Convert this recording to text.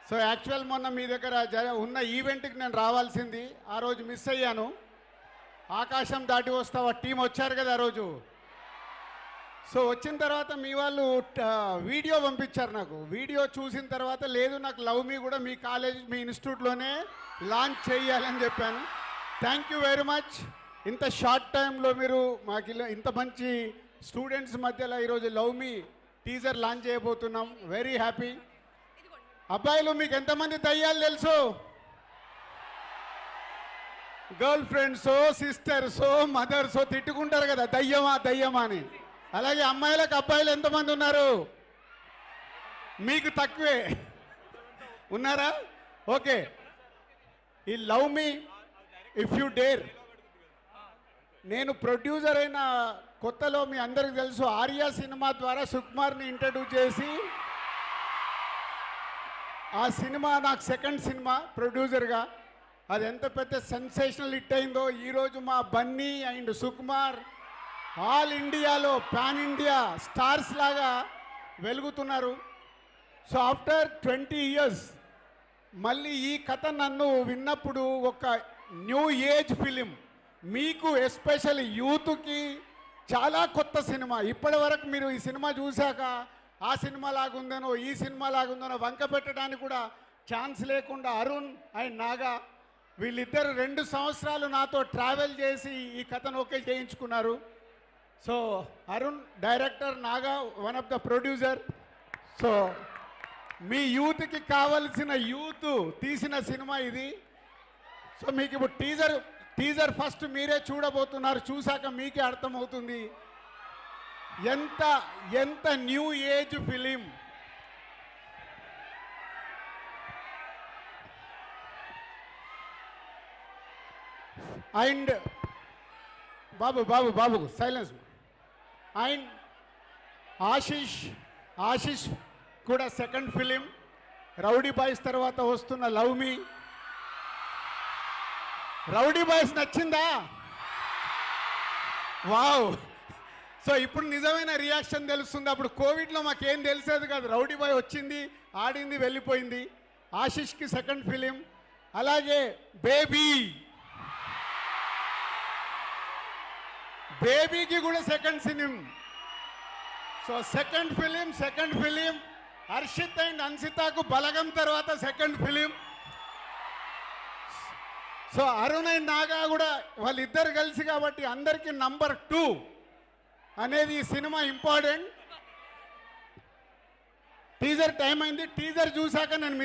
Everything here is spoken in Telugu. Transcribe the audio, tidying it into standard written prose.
సో యాక్చువల్ మొన్న మీ దగ్గర ఉన్న ఈవెంట్కి నేను రావాల్సింది, ఆ రోజు మిస్ అయ్యాను. ఆకాశం దాటి వస్తావా టీం వచ్చారు కదా ఆ రోజు. సో వచ్చిన తర్వాత మీ వాళ్ళు వీడియో పంపించారు నాకు. వీడియో చూసిన తర్వాత లేదు నాకు లవ్ మీ కూడా మీ కాలేజ్ మీ ఇన్స్టిట్యూట్లోనే లాంచ్ చేయాలని చెప్పాను. Thank you very much. ఇంత షార్ట్ టైంలో మీరు మాకు ఇంత మంచి స్టూడెంట్స్ మధ్యలో ఈరోజు లవ్ మీ టీజర్ లాంచ్ చేయబోతున్నాం. Very happy. అబ్బాయిలు మీకు ఎంతమంది దయ్యాలు తెలుసు? గర్ల్ ఫ్రెండ్సో సిస్టర్సో మదర్సో తిట్టుకుంటారు కదా దయ్యమా దయ్యమా అని. అలాగే అమ్మాయిలకు అబ్బాయిలు ఎంతమంది ఉన్నారు? మీకు తక్కువే ఉన్నారా? ఓకే. ఈ love me if you dare నేను ప్రొడ్యూసర్ అయిన కొత్తలో మీ అందరికి తెలుసు ఆర్యా సినిమా ద్వారా సుకుమార్ని ఇంట్రడ్యూస్ చేసి ఆ సినిమా నాకు సెకండ్ సినిమా ప్రొడ్యూసర్గా. అది ఎంత పెద్ద సెన్సేషనల్ హిట్ అయిందో. ఈరోజు మా బన్నీ అండ్ సుకుమార్ ఆల్ ఇండియాలో పాన్ ఇండియా స్టార్స్ లాగా వెలుగుతున్నారు. సో ఆఫ్టర్ 20 years మళ్ళీ ఈ కథ నన్ను విన్నప్పుడు ఒక న్యూ ఏజ్ ఫిలిం, మీకు ఎస్పెషల్లీ యూత్కి చాలా కొత్త సినిమా. ఇప్పటి వరకు మీరు ఈ సినిమా చూశాక ఆ సినిమా లాగుందనో ఈ సినిమా లాగుందనో వంక పెట్టడానికి కూడా ఛాన్స్ లేకుండా అరుణ్ అండ్ నాగా వీళ్ళిద్దరు 2 సంవత్సరాలు నాతో ట్రావెల్ చేసి ఈ కథను ఓకే చేయించుకున్నారు. So Arun director, Naga one of the producer. So మీ యూత్కి కావలసిన యూత్ తీసిన సినిమా ఇది. సో మీకు ఇప్పుడు టీజర్ ఫస్ట్ మీరే చూడబోతున్నారు. చూశాక మీకే అర్థమవుతుంది ఎంత new age film. And Babu silence. And Ashish కూడా సెకండ్ ఫిలిం. రౌడీ బాయ్స్ తర్వాత వస్తున్న లవ్ మీ. రౌడీ బాయ్స్ నచ్చిందా? వావ్. సో ఇప్పుడు నిజమైన రియాక్షన్ తెలుస్తుంది. అప్పుడు కోవిడ్లో మాకేం తెలిసేది కాదు. రౌడీ బాయ్ వచ్చింది, ఆడింది, వెళ్ళిపోయింది. ఆశిష్కి సెకండ్ ఫిలిం. అలాగే బేబీకి కూడా second film. So second film Harshit and అన్సితాకు బలగం తర్వాత second film. So Arun and Naga కూడా వాళ్ళిద్దరు కలిసి కాబట్టి అందరికీ నంబర్ 2 అనేది ఈ సినిమా ఇంపార్టెంట్. టీజర్ టైం అయింది. టీజర్ చూశాక నేను